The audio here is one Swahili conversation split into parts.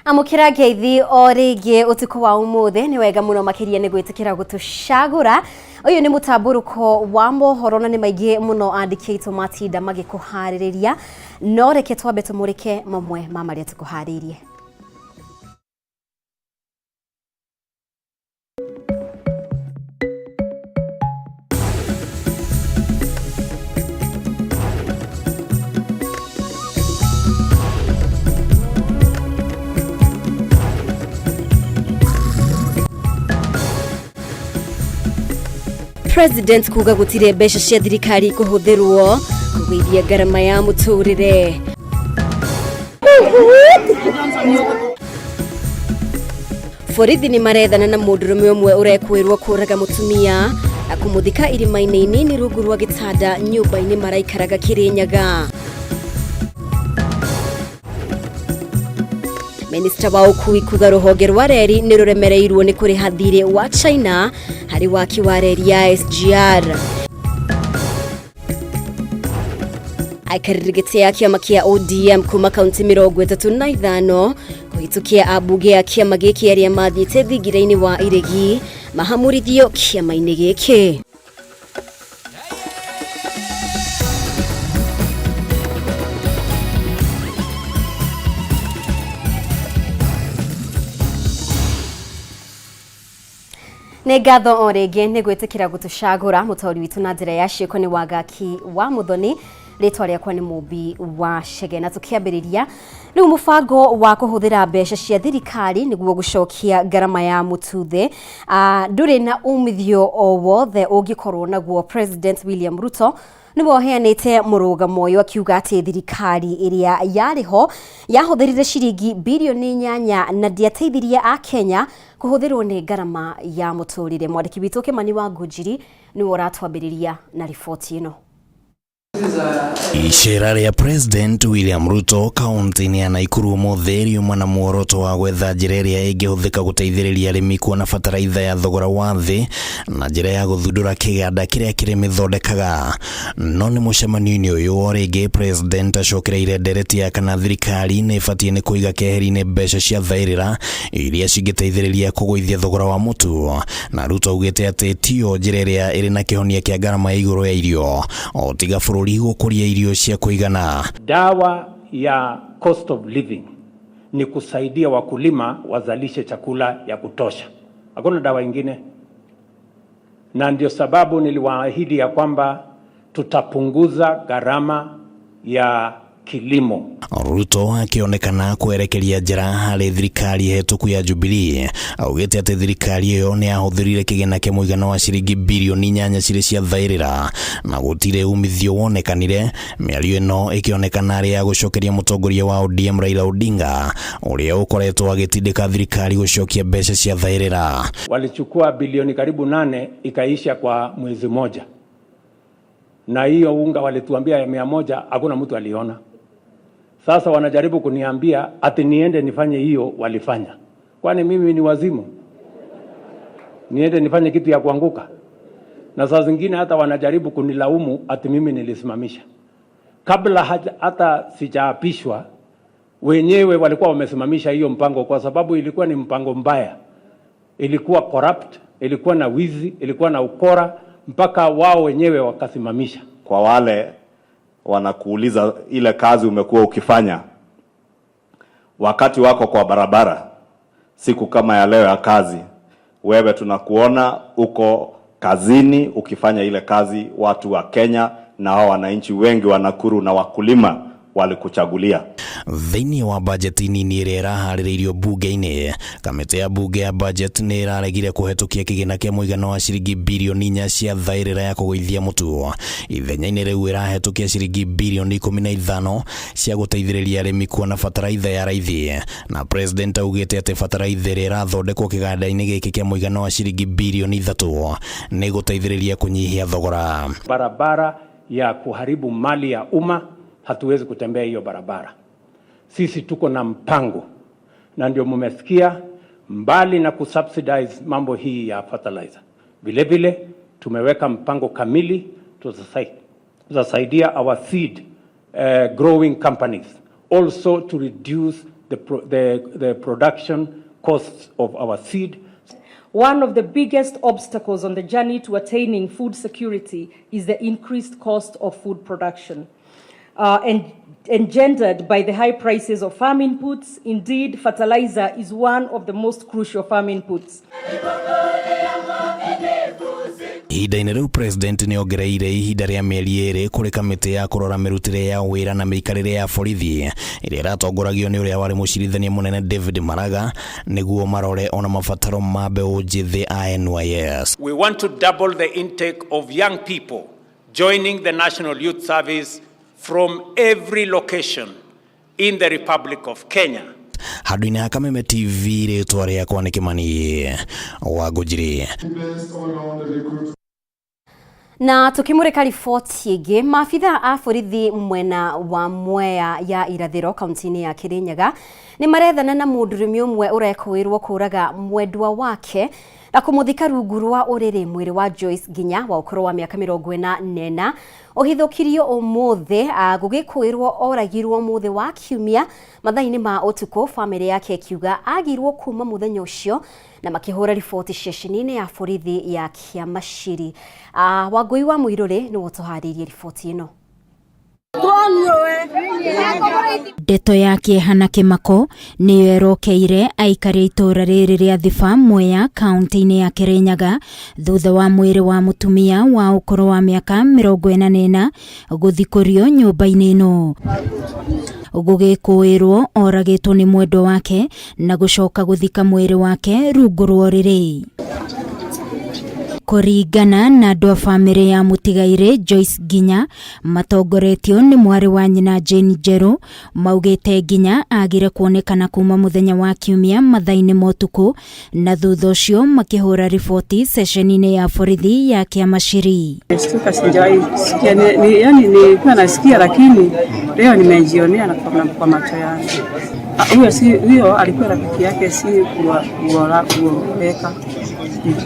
Amukira ngeithi o ringi utuko wa umuthi ni wega muno makiria ni gwitikira gutushagura. Uyu ni Mutamburuko wa Mohoro na ni maigi muno andikito matinda magikuhaririria no reke twambe tumurike mamwe ma maria tukuharirie. President kuga gutire besha cia thirikari kuhuthirwo kugwithia garama ya muturire. Borithi ni marethana na mundurume umwe urekwirwo kuraga mutumia akumuthika irima-ini inini rungu rwa gitanda nyumba-ini maraikaraga Kirinyaga. Minister wa ukui kuga ruhonge rwa reri ni ruremereirwo ni kuriha thirĩ wa China hari waki wa reri ya SGR. Aikarigite ya kiama kia ODM kuma kaunti 35 kuhitukia abunge ya kiama giki aria mathiĩte thingira-inĩ wa iregi mahamurithio kiama-inĩ giki. Negatho orege ni gwitikira gutushagura mutori witu na njira ya ciiko ni Wagaki wa Muthoni ritwa riakwa ni Mumbi wa Shege na tukiambiriria riu mubango wa kuhuthira mbeca cia thirikari niguo gucokia garama ya mututhe nduri na umithio o wothe ungikorwo naguo. President William Ruto niwe heanite murugamo uyu akiuga ati thirikari iria yariho yahuthirire ciringi bilioni 8 na ndiateithirie a Kenya kuhuthirwo ni garama ya muturire. Mwandiki witu Kameme wa Ngujiri niwe uratwambiriria na ripoti ino. Ishera ya President William Ruto kaunti-ini ya Naikuru mutheri umwe na muoroto wa gwetha njira iria ingihuthika guteithiriria arimi kuona bataraitha ya thogora wa thi na njira ya guthundura kiganda kiria kiri mithondekaga. No ni mucemanio-ini uyu o ringi President acokereire ndereti ya kana thirikari ni ibatie ni kuiga keheri-ini mbeca cia thairira iria cingiteithiriria kugwithia thogora wa mutu. Na Ruto augite ati tio njira iria iri na kihonia kia garama ya iguru ya irio o tiga bururi gukuria irio cia kuigana. Dawa ya cost of living ni kusaidia wakulima wazalishe chakula ya kutosha. Hakuna dawa ingine. Na ndio sababu niliwaahidi ya kwamba tutapunguza gharama ya kilimo. Ruto akionekana kuerekeria njira hari thirikari hetuku ya Jubilee augite ati thirikari iyo ni yahuthirire kigena kia muigana wa ciringi bilioni 8 ciri cia thairira na gutire umithio wonekanire. Miario ino ikionekana ari ya gucokeria mutongoria wa ODM Raila Odinga uria ukoretwo agitindika thirikari gucokia mbeca cia thairira. Walichukua bilioni karibu 8 ikaisha kwa mwezi moja, na hiyo unga walituambia ya 100 hakuna mtu aliona. Sasa wanajaribu kuniambia ati niende nifanye hiyo walifanya. Kwani mimi ni wazimu? Niende nifanye kitu ya kuanguka? Na saa zingine hata wanajaribu kunilaumu ati mimi nilisimamisha. Kabla hata sijaapishwa wenyewe walikuwa wamesimamisha hiyo mpango kwa sababu ilikuwa ni mpango mbaya. Ilikuwa corrupt, ilikuwa na wizi, ilikuwa na ukora, mpaka wao wenyewe wakasimamisha. Kwa wale wanakuuliza ile kazi umekuwa ukifanya wakati wako kwa barabara, siku kama ya leo ya kazi, wewe tunakuona uko kazini ukifanya ile kazi. Watu wa Kenya na hao wananchi wengi wa Nakuru na wakulima walikuchagulia. Thiini wa bajeti nini iria irahaririirio bunge-ini, kamiti ya bunge ya budget ni iraregire kuhetukia kigina kia muigana wa ciringi bilioni 4 cia thairira ya kugwithia mutu. Ithenya-ini riu irahetukia ciringi bilioni 15 cia guteithiriria arimi kuona bataraitha ya raithi. Na President augite ati bataraitha iria irathondekwo kiganda-ini giki kia muigana wa ciringi bilioni 3 ni guteithiriria kunyihia thogora. Barabara ya kuharibu mali ya umma hatuwezi kutembea hiyo barabara. Sisi tuko na mpango, na ndio mmesikia, mbali na kusubsidize mambo hii ya fertilizer, vile vile tumeweka mpango kamili tutasaidia our seed growing companies also to reduce the production costs of our seed. One of the biggest obstacles on the journey to attaining food security is the increased cost of food production, engendered by the high prices of farm inputs. Indeed, fertilizer is one of the most crucial farm inputs. Ihinda-inĩ rĩu president nĩ ongereire ihinda rĩa mĩeri 2 kũrĩ kamĩtĩ ya kũrora mĩrutĩre ya wĩra na mĩikarĩre ya borithi ĩrĩa ĩratongoragio nĩ ũrĩa warĩ mũcirithania mũnene David Maraga nĩguo marore ona mabataro ma mbeũ njĩthĩ a NYS. We want to double the intake of young people joining the National Youth Service from every location in the Republic of Kenya. Handũ-inĩ ha Kameme TV rĩtwa rĩakwa nĩ Kĩmani wa Ngũnjiri. Na tukimurika riboti ĩngĩ, maabitha a borithi mwena wa Mwea ya irathĩro kaunti-inĩ ya Kirinyaga nĩ marethana na mũndũrũme ũmwe ũrekũĩrwo kũraga mwendwa wake na kũmũthika rungu rwa ũrĩrĩ mwĩrĩ wa Joyce Nginya wa ũkũrũ wa mĩaka 44 ũhithũkirio ũmũthĩ gũgĩkwĩrwo oragirwo mũthĩ wa Kiumia mathaa-inĩ ma ũtukũ. Famĩlĩ yake ikiuga agirwo kuma mũthenya ũcio na makĩhũra riboti ceceni-inĩ ya borithi ya Kĩamaciri. Wangui wa Mũirũrĩ nĩ ũtũharĩirie riboti ĩno. Ndeto yake hana kĩmako nĩyo erokeire aikari itũra rĩrĩ rĩa Thiba Mwea kaunti-inĩ ya Kirinyaga thutha wa mwĩrĩ wa mũtumia wa ũkũrũ wa mĩaka 44 gũthikũrio nyũmba-inĩ ĩno. Gũgĩkũĩrwo oragĩtwo nĩ mwendwa wake na gũcoka gũthika mwĩrĩ wake rungu rwa ũrĩrĩ. Kũringana na andũ a famĩlĩ ya mũtigaire Joyce Nginya matongoretio nĩ mwarĩ wa nyina Jane Njeru, maugĩte Nginya agire kuonekana kuma mũthenya wa Kiumia mathaa-inĩ ma ũtukũ na thutha ũcio makĩhũra riboti ceceni-inĩ ya borithi ya Kĩamaciri. Yani nilikuwa nasikia lakini leo nimejionea na kwa macho yangu. Huyo alikuwa rafiki yake, si kuweka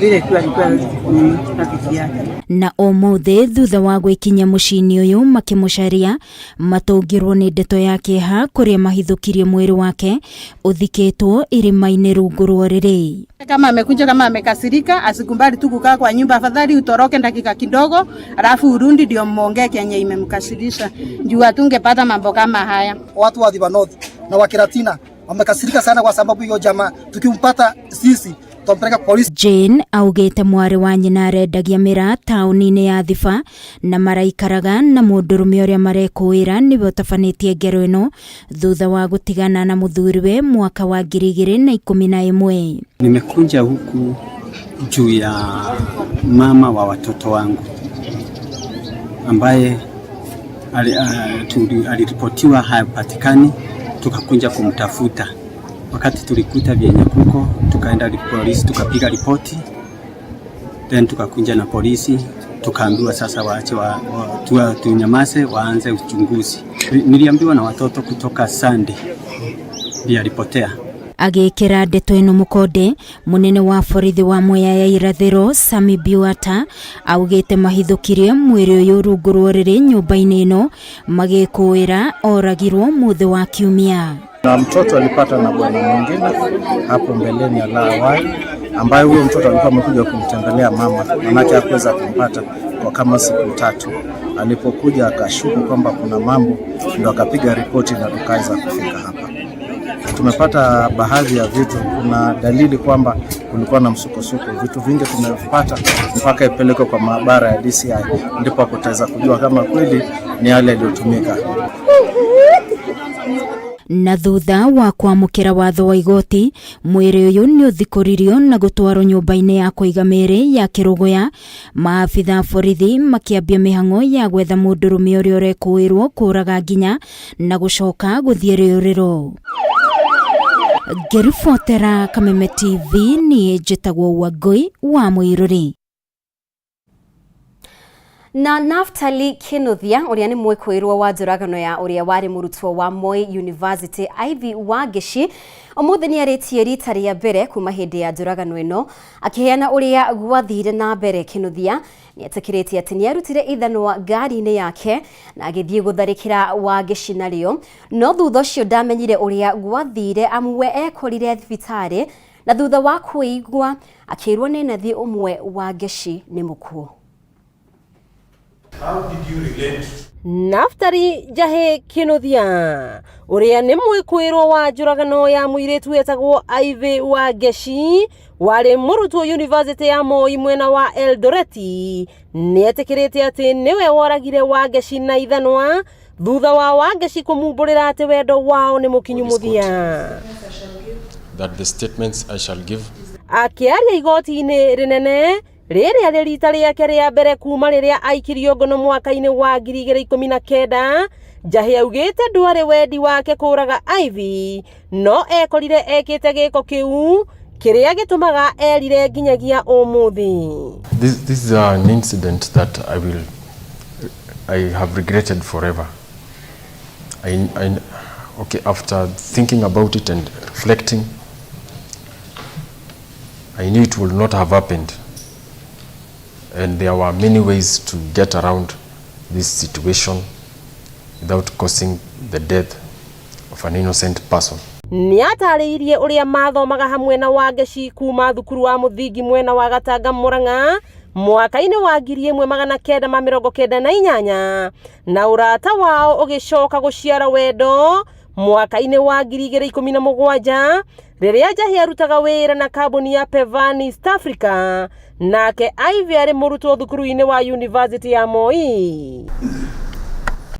vile kwa alikuwa rafiki yake. Na ũmũthĩ thutha wa gwĩkinya mũciĩ-inĩ ũyũ makĩmũcaria matũngirwo nĩ ndeto yake ha kũrĩa mahithũkirie mwĩrĩ wake ũthikĩtwo irima-inĩ rungu rwa ũrĩrĩ. Kama amekuja, kama amekasirika, asikumbali tu kukaa kwa nyumba, afadhali utoroke dakika kidogo alafu urundi ndio muongee kenye imemkasirisha. Juu atungepata mambo kama haya. Watu wa Thiba North na wa Kiratina wamekasirika sana kwa sababu hiyo jamaa tukimpata sisi tumpeleka polisi. Jane augĩte mwarĩ wa nyina arendagia mĩra taũni-inĩ ya Thiba na maraikaraga na mũndũrũme ũrĩa marekũĩra nĩwe ũtabanĩtie ngero ĩno thutha wa gũtigana na mũthuriwe mwaka wa 2011. Nimekuja huku juu ya mama wa watoto wangu ambaye aliripotiwa hapatikani, tukakunja kumtafuta. Wakati tulikuta vyenye kuko, tukaenda polisi, tukapiga ripoti, then tukakunja na polisi, tukaambiwa sasa waache tunyamaze, waanze uchunguzi. Niliambiwa na watoto kutoka Sunday ndio ripotea. Agĩkĩra ndeto ĩno mũkonde, mũnene wa borithi wa Mwea ya irathĩro Sami Biwata augĩte mahithũkirie mwĩrĩ ũyũ rungu rwa ũrĩrĩ nyũmba-inĩ ĩno magĩkũĩra oragirwo mũthĩ wa Kiumia. Na mtoto alipata na bwana mwingine hapo mbeleni ya awali, ambaye huyo mtoto alikuwa amekuja kumtembelea mama, manake hakuweza kumpata kwa kama siku 3. Alipokuja akashuku kwamba kuna mambo, ndio akapiga ripoti na tukaweza kufika hapa. Tumepata baadhi ya vitu, kuna dalili kwamba kulikuwa na msukosuko. Vitu vingi tumepata mpaka ipelekwe kwa maabara ya DCI, ndipo tutaweza kujua kama kweli ni yale yaliyotumika. Na thutha wa kwamũkĩra watho wa igoti, mwĩrĩ ũyũ nĩ ũthikũririo na gũtwarwo nyũmba-inĩ ya kũiga mĩĩrĩ ya Kĩrũgũya. Maabitha borithi makĩambia mĩhang'o ya gwetha mũndũrũme ũrĩa ũrekũĩrwo kũraga Nginya na gũcoka gũthiĩ rĩũrĩro. Ngĩribotera Kameme TV niĩ njĩtagwo Wangui wa Mũirũrĩ. Na Naftali Kinuthia uria ni mwikuirwo wa njuragano ya uria wari murutwo wa Moi University Ivy Wageshi umuthi ni aritie rita ria mbere kuma hindi ya njuragano ino akiheana uria gwathire na mbere. Kinuthia ni atikiritie ati ni arutire ithanwa ngari-ini yake na agithie gutharikira Wageshi nario, no thutha ucio ndamenyire uria gwathire amwe ekorire thibitari na thutha wa kuigwa akirwo ni nathi umwe Wageshi ni mukuo. How did you relate? Naftali Jahe Kinuthia uria ni mwikuirwo wa njuragano ya muiritu wetagwo Ivy Wageshi wari murutwo University ya Moi mwena wa Eldoreti ni etikirite ati niwe woragire Wageshi na ithanwa thutha wa Wageshi kumumburira ati wendo wao ni mukinyu muthia. That the statements I shall give. Akiaria igoti-ini rinene riria ri rita riake ria mbere kuma riria aikirio ngono mwaka-ini wa 2019, Jahe augite ndwari wendi wake kuraga Ivy, no ekorire ekite giko kiu kiria gitumaga erire nginyagia umuthi. This is an incident that I have regretted forever. Okay, after thinking about it and reflecting, I knew it would not have happened. And there were many ways to get around this situation without causing the death of an innocent person. Ni atariirie uria mathomaga hamwe na Wageshi kuma thukuru wa muthingi mwena wa Gatanga Murang'a mwaka-ini wa 1998 na urata wao ugicoka guciara wendo mwaka-ini wa 2017 riria Jahe arutaga wira na kambuni ya Pevan East Africa nake Ivy ari murutwo thukuru-ini wa University ya Moi.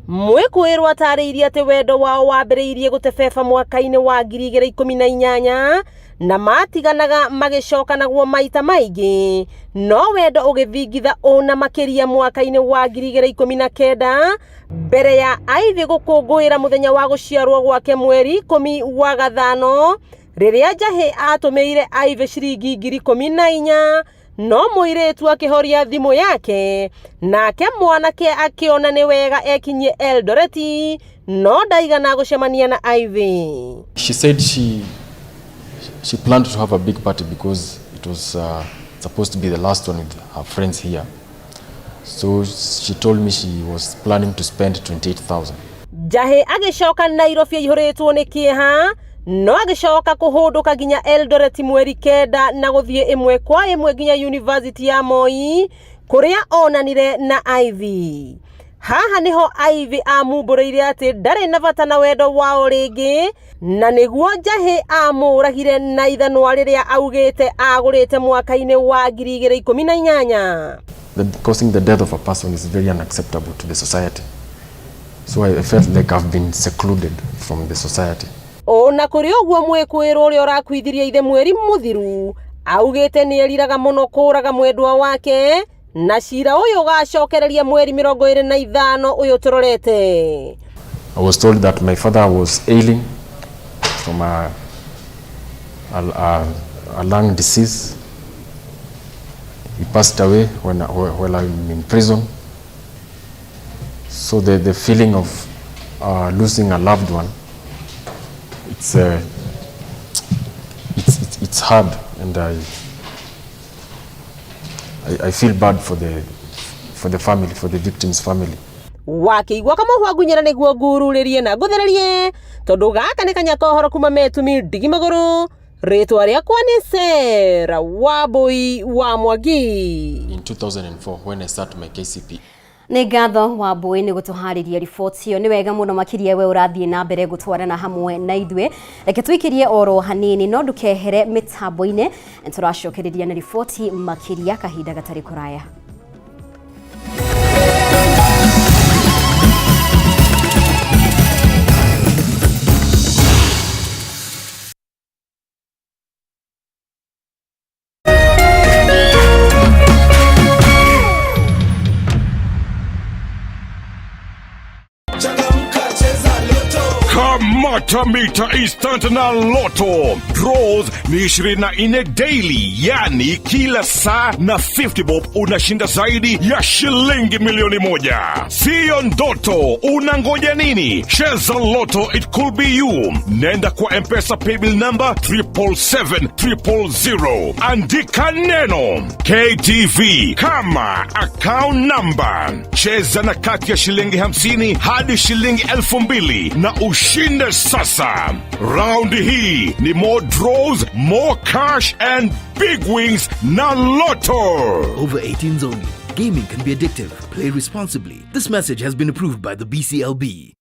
Mwikuirwo atariirie ati wendo wao wambiriirie gutebeba mwaka-ini wa 2018 na matiganaga magicoka naguo maita maingi, no wendo ugithingitha ona makiria mwaka-ini wa 2019 mbere ya Ivy gukungwira muthenya wa guciarwo gwake mweri 10 wa Gathano riria Jahe atumeire Ivy ciringi 14,000, no muiritu akihoria thimu yake nake mwanake akiona ni wega ekinye Eldoreti, no ndaigana gucemania na Ivy. She said she planned to have a big party because it was supposed to be the last one with her friends here. So she told me she was planning to spend 28,000. Jahe agicoka Nairobi ihuritwo ni kieha, no agicoka kuhunduka ginya Eldoreti mweri 9 na guthie imwe kwa imwe ginya University ya Moi kuria onanire na Ivy. Haha niho Ivy amumbureire ati ndari na bata na wendo wao ringi na niguo Jahe amuragire na ithanwa riria augite agurite mwaka-ini wa 2018. Causing the death of a person is very unacceptable to the society. So I felt like I've been secluded from the society. Ona kuri uguo mwikuirwo uria urakwithirie ithe mweri muthiru augite ni eriraga muno kuraga mwendwa wake na cira uyu gacokereria mweri 25 uyu turorete. I was told that my father was ailing from a lung disease. He passed away while I'm in prison. So the feeling of losing a loved one, it's hard, and I feel bad for the family, for the victim's family. Wakiigwa kama hwagunyira niguo ngururirie na nguthererie tondu gaka ni kanya kohoro kuma metumi ndigi maguru. Ritwa riakwa ni Sera Wambui wa Mwangi. In 2004 when I started my KCP. Ni ngatho Wambui ni gutuhariria riboti iyo. Ni wega muno makiria we urathie na mbere gutwarana hamwe na ithwe. Reke twikirie oro hanini no ndukehere mitambo-ini turacokereria na riboti makiria kahinda gatari kuraya. Kamata Mita Instant na Lotto. draws ni 24 daily, yani kila saa na 50 bob unashinda zaidi ya shilingi milioni 1. Sio ndoto, unangoja nini? Cheza Lotto, it could be you. Nenda kwa M-Pesa paybill number 777-000. Andika neno KTV kama account number. Cheza na kati ya shilingi 50 hadi shilingi 2,000 na ushinde sasa. Round hii ni more draws, more cash and big wings na Lotto. Over 18s only. Gaming can be addictive. Play responsibly. This message has been approved by the BCLB.